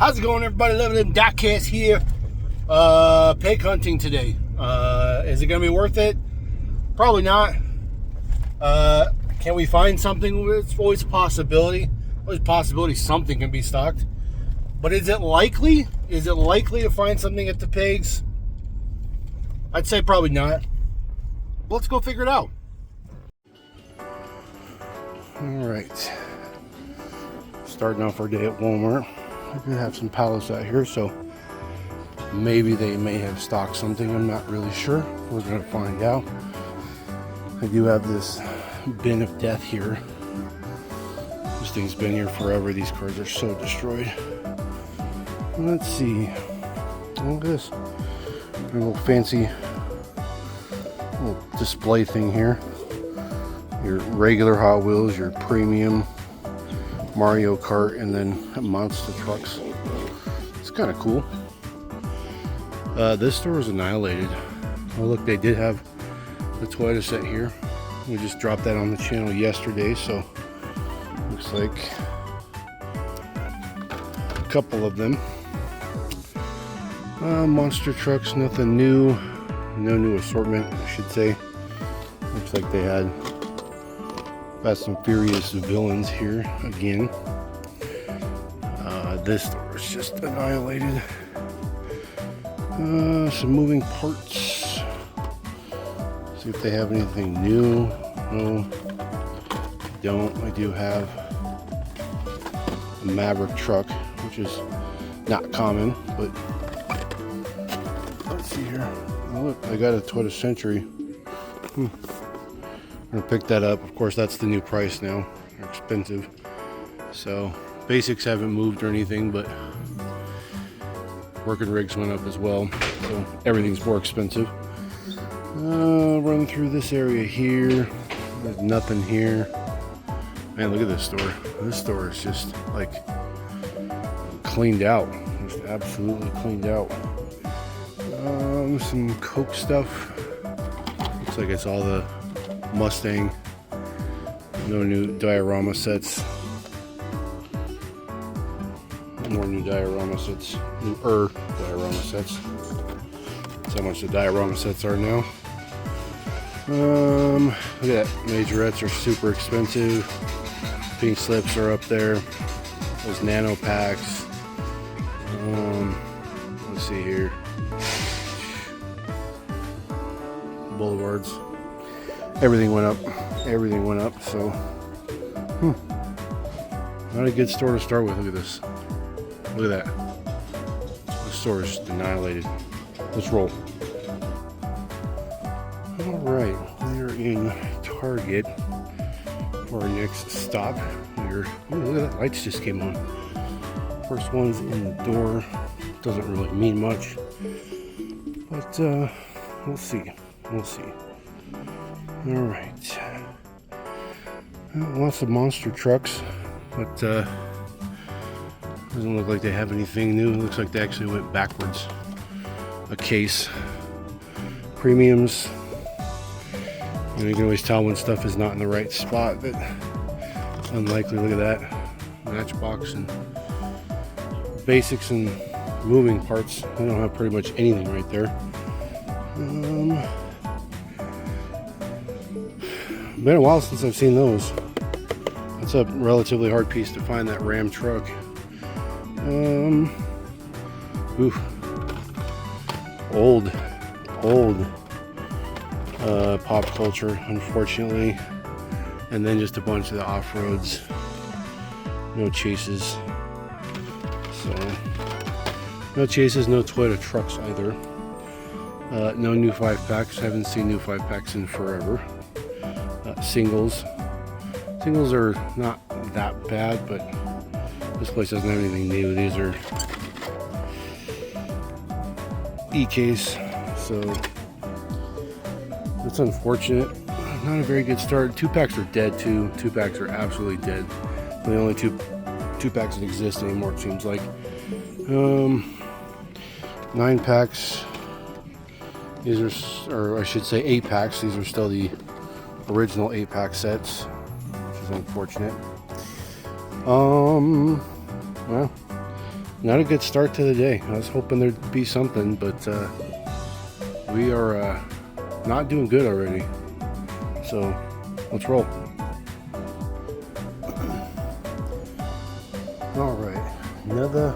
How's it going, everybody? LevelMDiecast here. Pig hunting today. Is it going to be worth it? Probably not. Can we find something? It's always a possibility. Always a possibility something can be stocked. But is it likely? Is it likely to find something at the pigs? I'd say probably not. Let's go figure it out. Alright. Starting off our day at Walmart. I do have some pallets out here, so maybe they may have stocked something. I'm not really sure. We're going to find out. I do have this bin of death here. This thing's been here forever. These cards are so destroyed. Let's see. Look at this. A little fancy little display thing here. Your regular Hot Wheels, your premium Mario Kart, and then monster trucks. It's kind of cool. This store was annihilated. Oh look, they did have the Toyota set here. We just dropped that on the channel yesterday, so looks like a couple of them. Monster trucks, nothing new. No new assortment, I should say. Looks like they had Fast and Furious villains here again. This store is just annihilated. Some moving parts. See if they have anything new. No, don't. I do have a Maverick truck, which is not common, but let's see here. Oh, look, I got a Toyota Century. I'm gonna pick that up. Of course, that's the new price now. They're expensive. So basics haven't moved or anything, but working rigs went up as well. So everything's more expensive. Run through this area here. There's nothing here. Man, look at this store. This store is just like cleaned out. Just absolutely cleaned out. Some Coke stuff. Looks like it's all the Mustang. No new diorama sets. More new diorama sets. Newer diorama sets. That's how much the diorama sets are now. Look at that. Majorettes are super expensive. Pink slips are up there. Those nano packs. Let's see here. Boulevards. Everything went up. Everything went up. So, not a good store to start with. Look at this. Look at that. The store is just annihilated. Let's roll. Alright, we are in Target for our next stop. Look at that, lights just came on. First one's in the door. Doesn't really mean much. But we'll see. We'll see. Alright. Lots of monster trucks, but doesn't look like they have anything new. It looks like they actually went backwards a case. Premiums. You can always tell when stuff is not in the right spot, but it's unlikely. Look at that. Matchbox and basics and moving parts. They don't have pretty much anything right there. Been a while since I've seen those. It's a relatively hard piece to find, that Ram truck. Old pop culture, unfortunately. And then just a bunch of the off-roads. No chases. So, no chases, no Toyota trucks either. No new 5-packs. Haven't seen new 5-packs in forever. Singles. Singles are not that bad, but this place doesn't have anything new. These are E-case, so that's unfortunate. Not a very good start. 2-packs are dead too. 2-packs are absolutely dead. The only two 2-packs that exist anymore, it seems like. 9-packs. These are, or I should say 8-packs. These are still the original 8-pack sets, which is unfortunate. Well, not a good start to the day. I was hoping there'd be something, but we are not doing good already. So let's roll. All right, another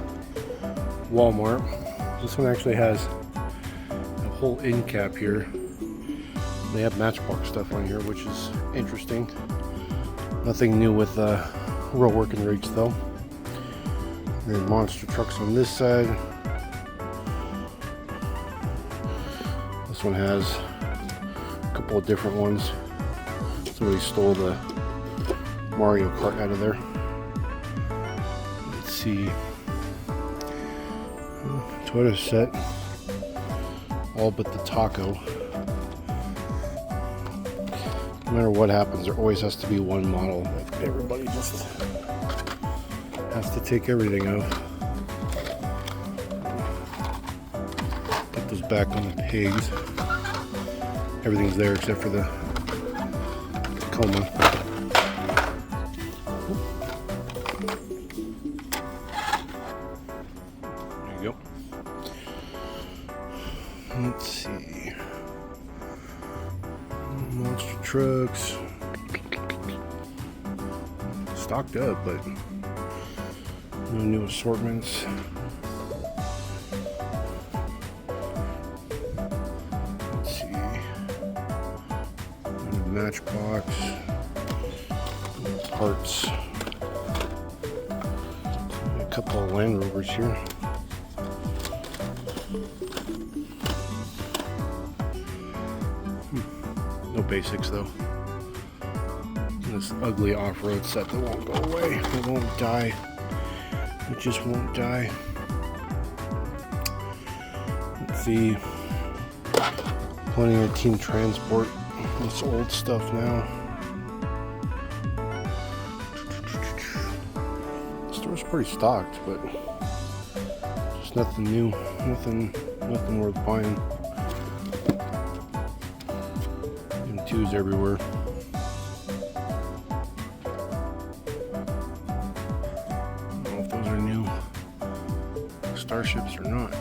Walmart. This one actually has a whole end cap here. They have Matchbox stuff on here, which is interesting. Nothing new with real working rigs though. There's monster trucks on this side. This one has a couple of different ones. Somebody stole the Mario Kart out of there. Let's see. Toyota set. All but the taco. No matter what happens, there always has to be one model that everybody just has to take everything of. Put those back on the pigs. Everything's there except for the Tacoma. There you go. Let's see. Monster trucks. Stocked up, but no new assortments. Let's see. Matchbox. Parts. A couple of Land Rovers here. No basics though. This ugly off-road set that won't go away. It won't die. It just won't die. Let's see. Plenty of Team Transport. This old stuff now. The store's pretty stocked, but just nothing new. Nothing worth buying. And twos everywhere. Starships or not.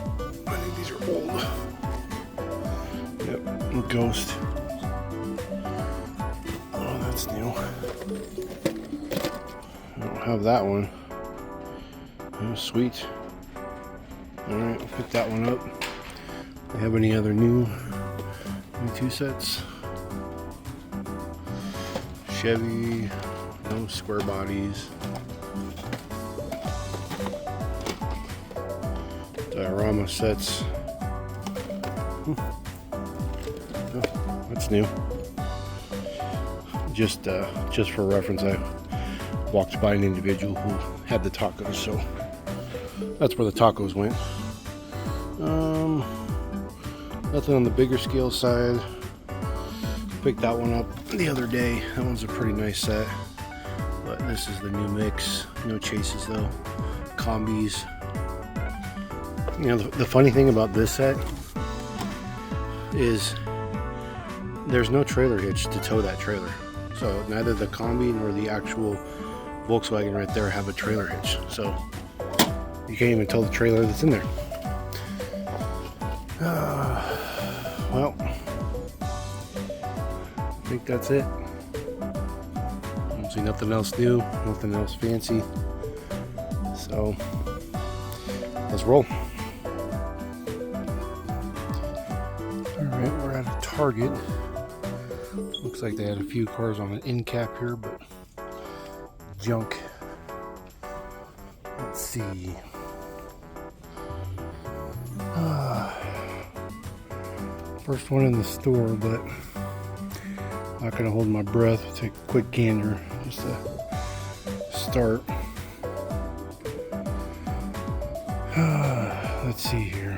I think these are old. Yep, Ghost. Oh, that's new. I don't have that one. Oh, sweet. Alright, we'll pick that one up. Do they have any other new two sets? Chevy, no square bodies. Diorama sets. Oh, that's new. Just for reference, I walked by an individual who had the tacos, so that's where the tacos went. Nothing on the bigger scale side. Picked that one up the other day. That one's a pretty nice set, but this is the new mix. No chases though. Combis. You know, the funny thing about this set is there's no trailer hitch to tow that trailer. So neither the Combi nor the actual Volkswagen right there have a trailer hitch. So you can't even tow the trailer that's in there. Well, I think that's it. I don't see nothing else new, nothing else fancy. So let's roll. Alright, we're at a Target. Looks like they had a few cars on an end cap here, but junk. Let's see. First one in the store, but I'm not gonna hold my breath. We'll take a quick gander just to start. Let's see here.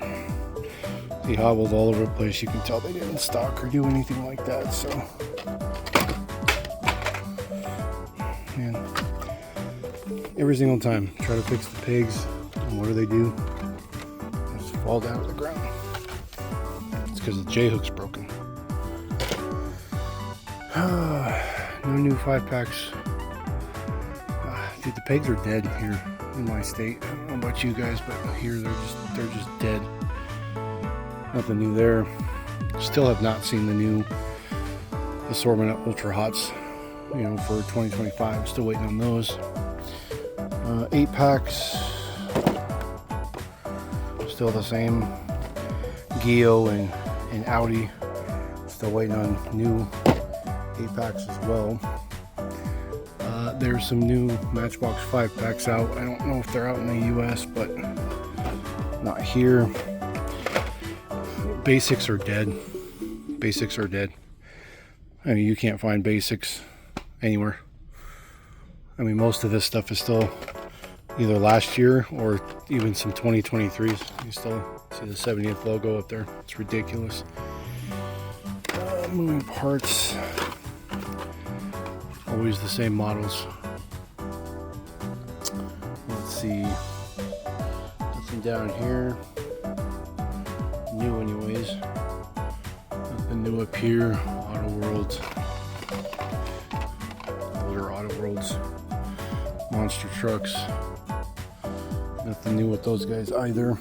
They hobbled all over the place. You can tell they didn't stock or do anything like that. So, man, every single time, try to fix the pigs. And what do? They just fall down to the ground. It's because the J-hook's broken. No new 5-packs. Dude, the pigs are dead here. in my state. I don't know about you guys, but here they're just dead. Nothing new there. Still have not seen the new assortment of Ultra Hots, you know, for 2025. Still waiting on those. 8 packs. Still the same. Geo and Audi. Still waiting on new 8 packs as well. There's some new Matchbox 5 packs out. I don't know if they're out in the US, but not here. Basics are dead. Basics are dead. I mean, you can't find basics anywhere. I mean, most of this stuff is still either last year or even some 2023s. You still see the 70th logo up there. It's ridiculous. Moving parts. Always the same models. Let's see. Nothing down here. New anyways. Nothing new up here. Auto Worlds. Older Auto Worlds. Monster trucks. Nothing new with those guys either.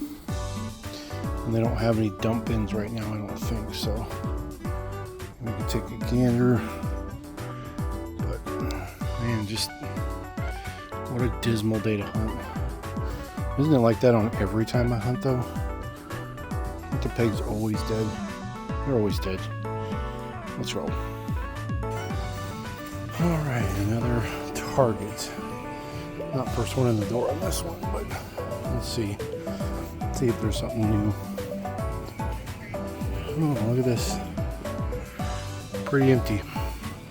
And they don't have any dump bins right now, I don't think, so we can take a gander. But man, just what a dismal day to hunt. Isn't it like that on every time I hunt though? I think the peg's always dead. They're always dead. Let's roll. Alright, another target. Not first one in the door on this one, but let's see. Let's see if there's something new. Oh, look at this. Pretty empty.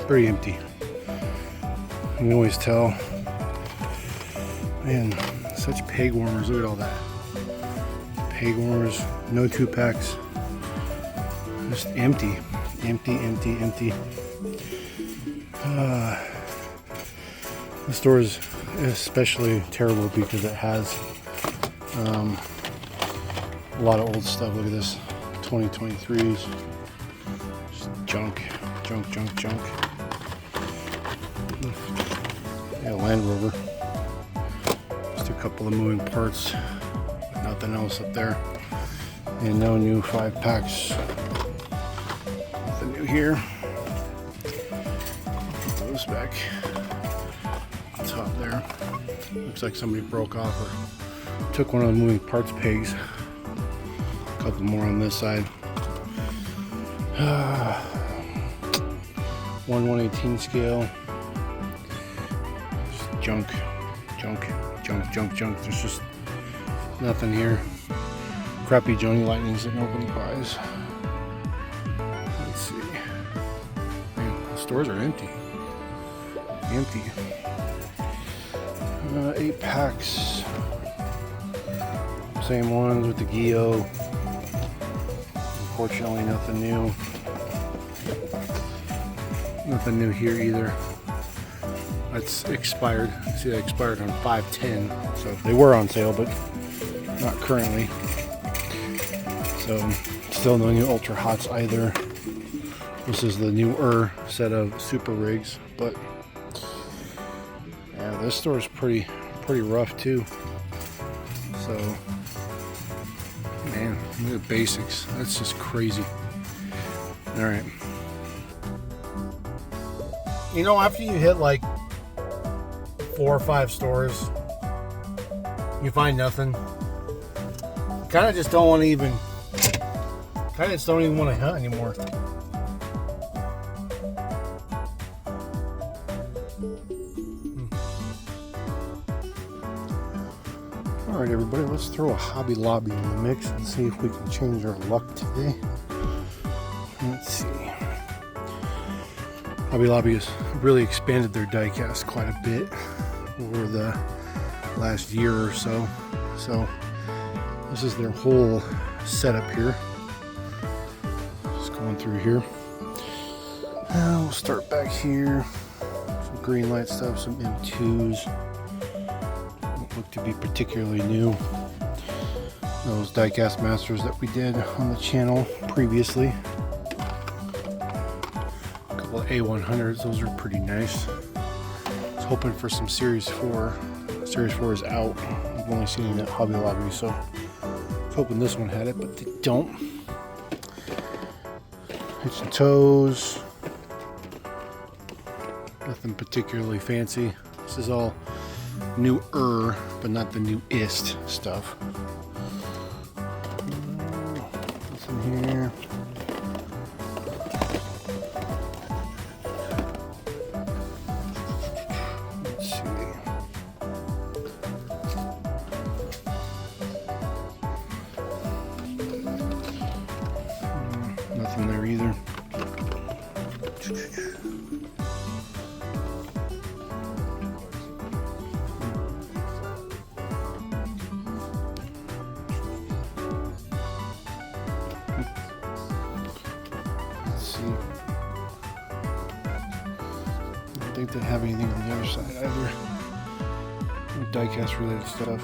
Pretty empty. You can always tell. Man, such peg warmers. Look at all that. Peg warmers. No 2 packs. Just empty. Empty, empty, empty. The store is especially terrible because it has a lot of old stuff. Look at this. 2023s. Just junk. Junk, junk, junk. Yeah, Land Rover. Just a couple of moving parts. Nothing else up there. And no new 5 packs. Nothing new here. Put those back on top there. Looks like somebody broke off or took one of the moving parts pegs. A couple more on this side. 1/118 scale. Just junk, junk, junk, junk, junk. There's just nothing here. Crappy Joni Lightnings that nobody buys. Let's see. Man, the stores are empty. Empty. 8 packs. Same ones with the Geo. Unfortunately, nothing new. Nothing new here either. That's expired. See, that expired on 5/10. So they were on sale, but not currently. So still no new Ultra Hots either. This is the newer set of Super Rigs, but yeah, this store is pretty rough too. So man, look at the basics. That's just crazy. All right. You know, after you hit like 4 or 5 stores, you find nothing. Kind of just don't want to even. Kind of just don't even want to hunt anymore. All right, everybody, let's throw a Hobby Lobby in the mix and see if we can change our luck today. Let's see. Hobby Lobby has really expanded their diecast quite a bit over the last year or so. So this is their whole setup here. Just going through here. We'll start back here. Some green light stuff, some M2s. Don't look to be particularly new. Those diecast masters that we did on the channel previously. A100s, those are pretty nice. I was hoping for some Series 4 Series 4 is out. I've only seen it at Hobby Lobby, so I was hoping this one had it, but they don't. Hitch and toes. Nothing particularly fancy. This is all newer, but not the newest stuff. What's in here? Let's see. Nothing there either. I don't think they have anything on the other side either. No diecast related stuff.